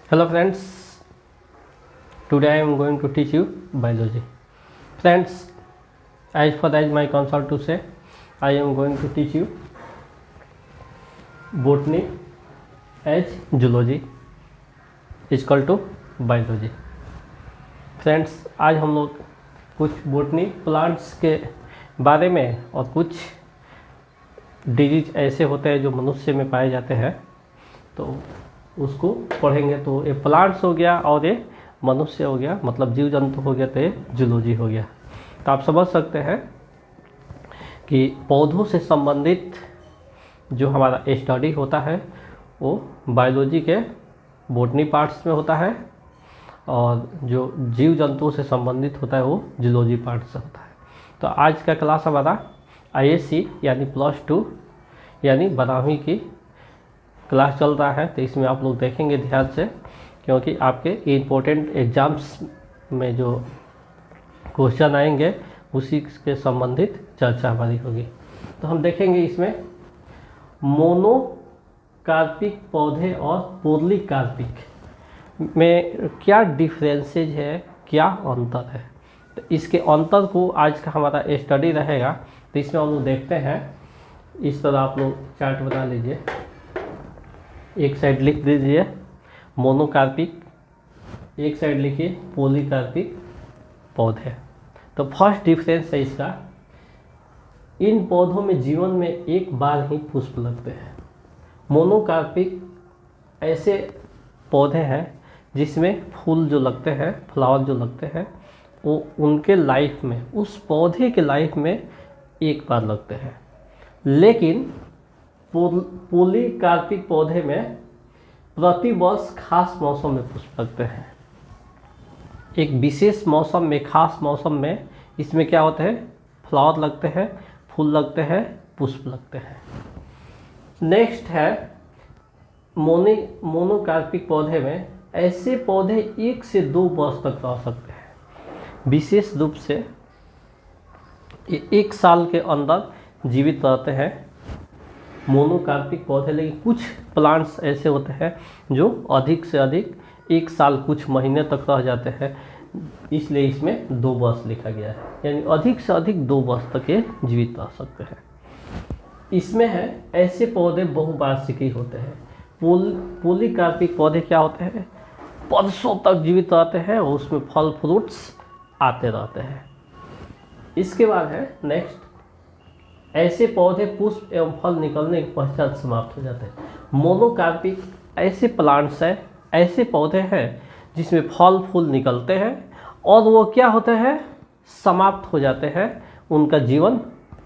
Hello friends, today I am going to teach you biology. Friends, as far as my concern to say, I am going to teach you botany as zoology is equal to biology. Friends, आज हम लोग कुछ botany plants के बारे में और कुछ disease ऐसे होते हैं जो मनुष्य में पाए जाते हैं तो उसको पढ़ेंगे। तो ये प्लांट्स हो गया और ये मनुष्य हो गया, मतलब जीव जंतु हो गया, तो ये जूलॉजी हो गया। तो आप समझ सकते हैं कि पौधों से संबंधित जो हमारा स्टडी होता है वो बायोलॉजी के बॉटनी पार्ट्स में होता है और जो जीव जंतुओं से संबंधित होता है वो जूलॉजी पार्ट से होता है। तो आज का क्लास हमारा आईएससी यानी +2 यानी 12वीं की क्लास चल रहा है। तो इसमें आप लोग देखेंगे ध्यान से, क्योंकि आपके इम्पोर्टेंट एग्ज़ाम्स में जो क्वेश्चन आएंगे उसी के संबंधित चर्चा हमारी होगी। तो हम देखेंगे इसमें मोनोकार्पिक पौधे और पॉलीकार्पिक में क्या डिफरेंसेज है, क्या अंतर है। तो इसके अंतर को आज का हमारा स्टडी रहेगा। तो इसमें हम लोग देखते हैं, इस तरह आप लोग चार्ट बना लीजिए, एक साइड लिख दीजिए मोनोकार्पिक, एक साइड लिखिए पॉलीकार्पिक पौधे। तो फर्स्ट डिफरेंस है इसका, इन पौधों में जीवन में एक बार ही पुष्प लगते हैं। मोनोकार्पिक ऐसे पौधे हैं जिसमें फूल जो लगते हैं, फ्लावर जो लगते हैं, वो उनके लाइफ में, उस पौधे के लाइफ में एक बार लगते हैं। लेकिन पॉलीकार्पिक पौधे में प्रतिवर्ष खास मौसम में पुष्प लगते हैं। एक विशेष मौसम में, खास मौसम में इसमें क्या होता है, फ्लावर लगते हैं, फूल लगते हैं, पुष्प लगते हैं। नेक्स्ट है मोनोकार्पिक पौधे में ऐसे पौधे 1 से 2 वर्ष तक रह सकते हैं। विशेष रूप से ये 1 साल के अंदर जीवित रहते हैं मोनोकार्पिक पौधे। लेकिन कुछ प्लांट्स ऐसे होते हैं जो अधिक से अधिक 1 साल कुछ महीने तक रह जाते हैं, इसलिए इसमें 2 वर्ष लिखा गया है, यानी अधिक से अधिक 2 वर्ष तक ये जीवित रह सकते हैं। इसमें है ऐसे पौधे बहुवार्षिकी होते हैं। पॉलीकार्पिक पौधे क्या होते हैं, वर्षों तक जीवित रहते हैं और उसमें फल फ्रूट्स आते रहते हैं। इसके बाद है नेक्स्ट, ऐसे पौधे पुष्प एवं फल निकलने के पश्चात समाप्त हो जाते हैं। मोनोकार्पिक ऐसे प्लांट्स हैं, ऐसे पौधे हैं जिसमें फल फूल निकलते हैं और वो क्या होते हैं, समाप्त हो जाते हैं, उनका जीवन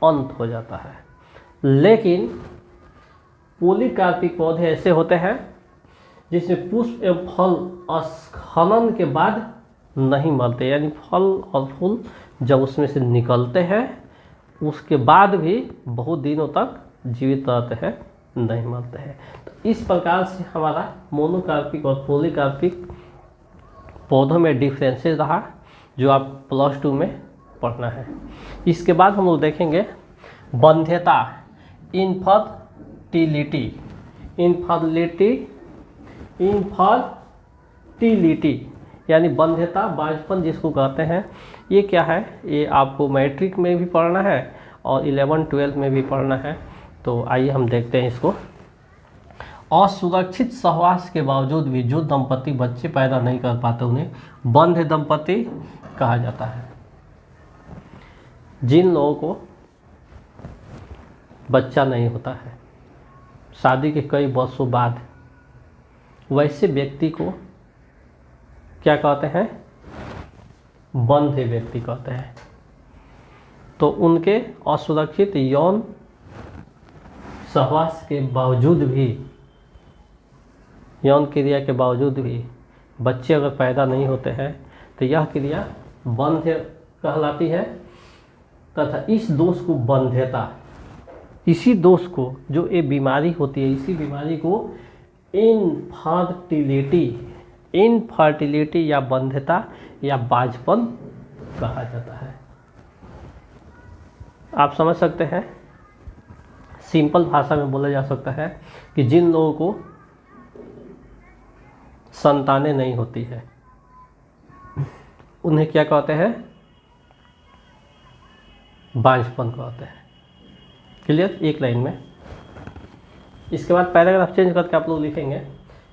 अंत हो जाता है। लेकिन पॉलीकार्पिक पौधे ऐसे होते हैं जिसमें पुष्प एवं फल स्खलन के बाद नहीं मरते, यानी फल और फूल जब उसमें से निकलते हैं उसके बाद भी बहुत दिनों तक जीवित रहते हैं, नहीं मरते हैं। तो इस प्रकार से हमारा मोनोकार्पिक और पॉलीकार्पिक पौधों में डिफरेंसेस रहा, जो आप +2 में पढ़ना है। इसके बाद हम लोग देखेंगे वंध्यता, इनफर्टिलिटी यानी वंध्यता, बांझपन जिसको कहते हैं। ये क्या है, ये आपको मैट्रिक में भी पढ़ना है और 11-12 में भी पढ़ना है। तो आइए हम देखते हैं इसको। असुरक्षित सहवास के बावजूद भी जो दंपति बच्चे पैदा नहीं कर पाते उन्हें बंध्य दंपति कहा जाता है। जिन लोगों को बच्चा नहीं होता है शादी के कई वर्षों बाद, वैसे व्यक्ति को क्या कहते हैं, बंध्य व्यक्ति कहते हैं। तो उनके असुरक्षित यौन सहवास के बावजूद भी, यौन क्रिया के बावजूद भी बच्चे अगर पैदा नहीं होते हैं तो यह क्रिया बंध्य कहलाती है। तथा इस दोष को बंध्यता, इसी दोष को, जो ये बीमारी होती है, इसी बीमारी को इनफर्टिलिटी या बंध्यता या बांझपन कहा जाता है। आप समझ सकते हैं, सिंपल भाषा में बोला जा सकता है कि जिन लोगों को संतानें नहीं होती है, उन्हें क्या कहते हैं? बांझपन कहते हैं। क्लियर? एक लाइन में। इसके बाद पैराग्राफ चेंज करके आप लोग लिखेंगे,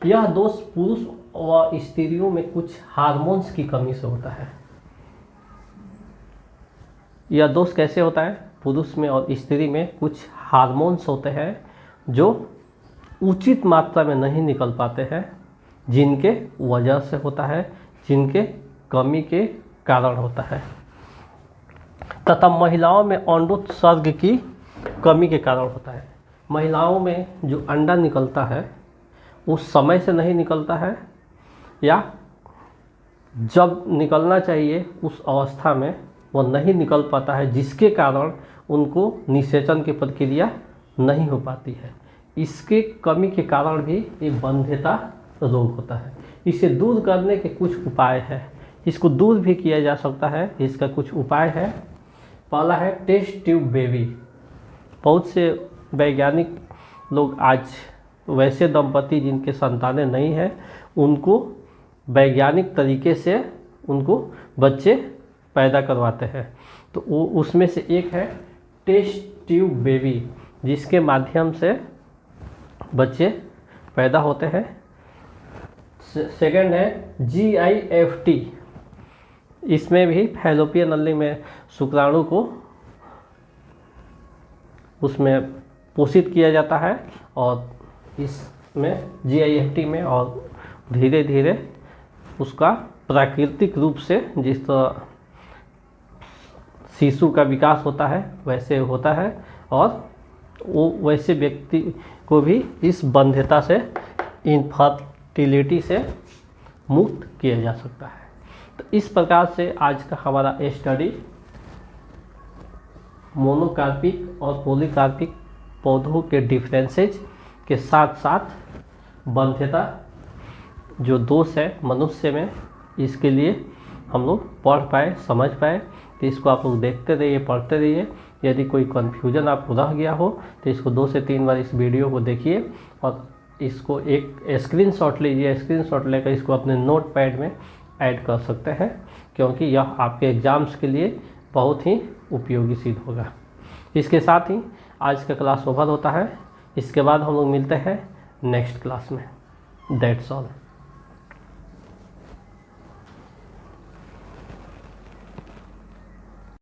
यह दोष पुरुष व स्त्रियों में कुछ हार्मोन्स की कमी से होता है। यह दोष कैसे होता है? पुरुष में और स्त्री में कुछ हार्मोन्स होते हैं जो उचित मात्रा में नहीं निकल पाते हैं, जिनके वजह से होता है, जिनके कमी के कारण होता है, तथा महिलाओं में अंडोत्सर्ग की कमी के कारण होता है। महिलाओं में जो अंडा निकलता है उस समय से नहीं निकलता है, या जब निकलना चाहिए उस अवस्था में वो नहीं निकल पाता है, जिसके कारण उनको निषेचन की प्रक्रिया नहीं हो पाती है। इसके कमी के कारण भी ये बंध्यता रोग होता है। इसे दूर करने के कुछ उपाय हैं, इसको दूर भी किया जा सकता है। इसका कुछ उपाय है। पहला है टेस्ट ट्यूब बेबी। बहुत से वैज्ञानिक लोग आज वैसे दंपति जिनके संतानें नहीं हैं, उनको वैज्ञानिक तरीके से उनको बच्चे पैदा करवाते हैं। तो वो उसमें से एक है टेस्ट ट्यूब बेबी, जिसके माध्यम से बच्चे पैदा होते हैं। सेकंड है GIFT। इसमें भी फैलोपियन नली में शुक्राणु को उसमें पोषित किया जाता है, और इसमें GIFT में और धीरे धीरे उसका प्राकृतिक रूप से जिस तरह शिशु का विकास होता है वैसे होता है, और वो वैसे व्यक्ति को भी इस बंध्यता से, इनफर्टिलिटी से मुक्त किया जा सकता है। तो इस प्रकार से आज का हमारा स्टडी मोनोकार्पिक और पॉलीकार्पिक पौधों के डिफरेंसेज के साथ साथ बंध्यता जो दोष है मनुष्य में, इसके लिए हम लोग पढ़ पाए, समझ पाए। तो इसको आप लोग देखते रहिए, पढ़ते रहिए। यदि कोई कन्फ्यूजन आपको रह गया हो तो इसको 2 से 3 बार इस वीडियो को देखिए और इसको एक स्क्रीनशॉट लीजिए। स्क्रीनशॉट लेकर इसको अपने नोट पैड में ऐड कर सकते हैं, क्योंकि यह आपके एग्ज़ाम्स के लिए बहुत ही उपयोगी सिद्ध होगा। इसके साथ ही आज का क्लास ओवर होता है। इसके बाद हम लोग मिलते हैं नेक्स्ट क्लास में। That's all.